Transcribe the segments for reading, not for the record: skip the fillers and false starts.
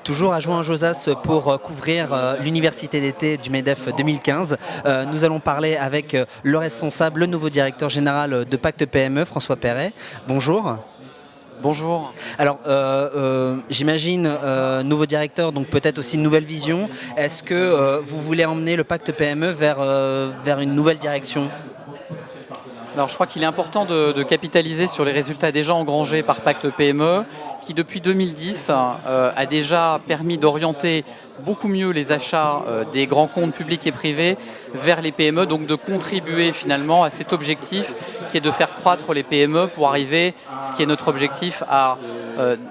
Toujours à Jouan-Josas pour couvrir l'université d'été du MEDEF 2015. Nous allons parler avec le responsable, le nouveau directeur général de Pacte PME, François Perret. Bonjour. Bonjour. Alors, j'imagine, nouveau directeur, donc peut-être aussi une nouvelle vision. Est-ce que vous voulez emmener le Pacte PME vers une nouvelle direction ? Alors je crois qu'il est important de capitaliser sur les résultats déjà engrangés par Pacte PME, qui depuis 2010 a déjà permis d'orienter beaucoup mieux les achats des grands comptes publics et privés vers les PME, donc de contribuer finalement à cet objectif qui est de faire croître les PME pour arriver, ce qui est notre objectif, à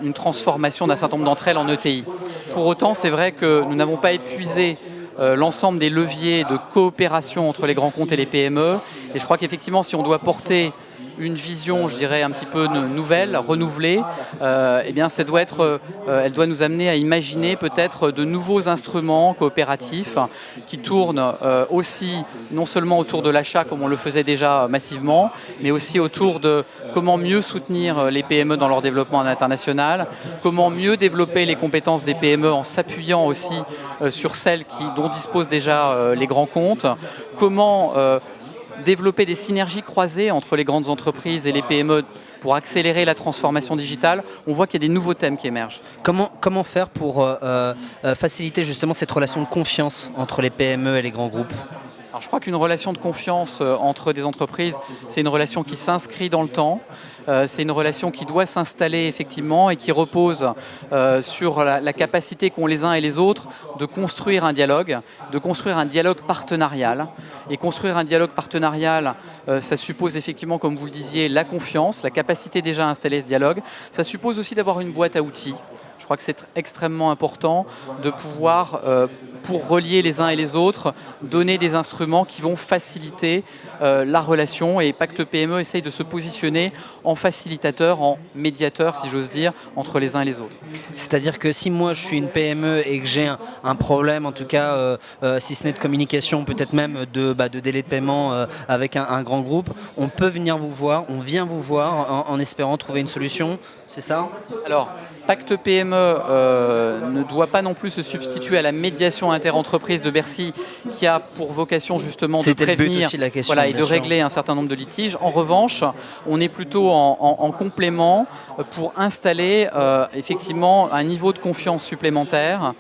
une transformation d'un certain nombre d'entre elles en ETI. Pour autant, c'est vrai que nous n'avons pas épuisé l'ensemble des leviers de coopération entre les grands comptes et les PME. Et je crois qu'effectivement, si on doit porter une vision, je dirais, un petit peu nouvelle, renouvelée, eh bien, elle doit nous amener à imaginer peut-être de nouveaux instruments coopératifs qui tournent aussi non seulement autour de l'achat comme on le faisait déjà massivement, mais aussi autour de comment mieux soutenir les PME dans leur développement à l'international, comment mieux développer les compétences des PME en s'appuyant aussi sur celles dont disposent déjà les grands comptes, comment développer des synergies croisées entre les grandes entreprises et les PME pour accélérer la transformation digitale. On voit qu'il y a des nouveaux thèmes qui émergent. Comment faire pour faciliter justement cette relation de confiance entre les PME et les grands groupes ? Alors, je crois qu'une relation de confiance entre des entreprises, c'est une relation qui s'inscrit dans le temps. C'est une relation qui doit s'installer effectivement et qui repose sur la capacité qu'ont les uns et les autres de construire un dialogue partenarial. Et construire un dialogue partenarial, ça suppose effectivement, comme vous le disiez, la confiance, la capacité déjà à installer ce dialogue. Ça suppose aussi d'avoir une boîte à outils. Je crois que c'est extrêmement important de pouvoir, pour relier les uns et les autres, donner des instruments qui vont faciliter la relation. Et Pacte PME essaye de se positionner en facilitateur, en médiateur, si j'ose dire, entre les uns et les autres. C'est-à-dire que si moi je suis une PME et que j'ai un problème, en tout cas, si ce n'est de communication, peut-être même de délai de paiement avec un grand groupe, on peut venir vous voir, on vient vous voir en espérant trouver une solution, c'est ça ? Alors, Pacte PME ne doit pas non plus se substituer à la médiation interentreprises de Bercy qui a pour vocation justement de prévenir et de régler un certain nombre de litiges. En revanche, on est plutôt en complément pour installer effectivement un niveau de confiance supplémentaire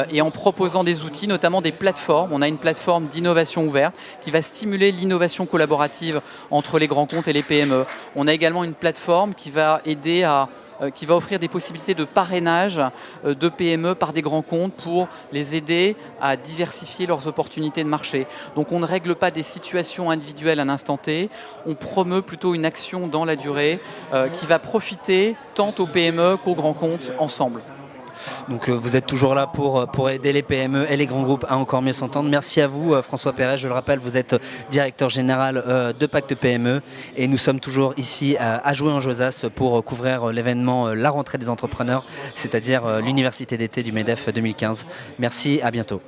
et en proposant des outils, notamment des plateformes. On a une plateforme d'innovation ouverte qui va stimuler l'innovation collaborative entre les grands comptes et les PME. On a également une plateforme qui va aider qui va offrir des possibilités de parrainage de PME par des grands comptes pour les aider à diversifier leurs opportunités de marché. Donc on ne règle pas des situations individuelles à l'instant T, on promeut plutôt une action dans la durée qui va profiter tant aux PME qu'aux grands comptes ensemble. Donc vous êtes toujours là pour aider les PME et les grands groupes à encore mieux s'entendre. Merci à vous François Perret, je le rappelle, vous êtes directeur général de Pacte PME et nous sommes toujours ici à Jouan-Josas pour couvrir l'événement La rentrée des entrepreneurs, c'est-à-dire l'université d'été du MEDEF 2015. Merci, à bientôt.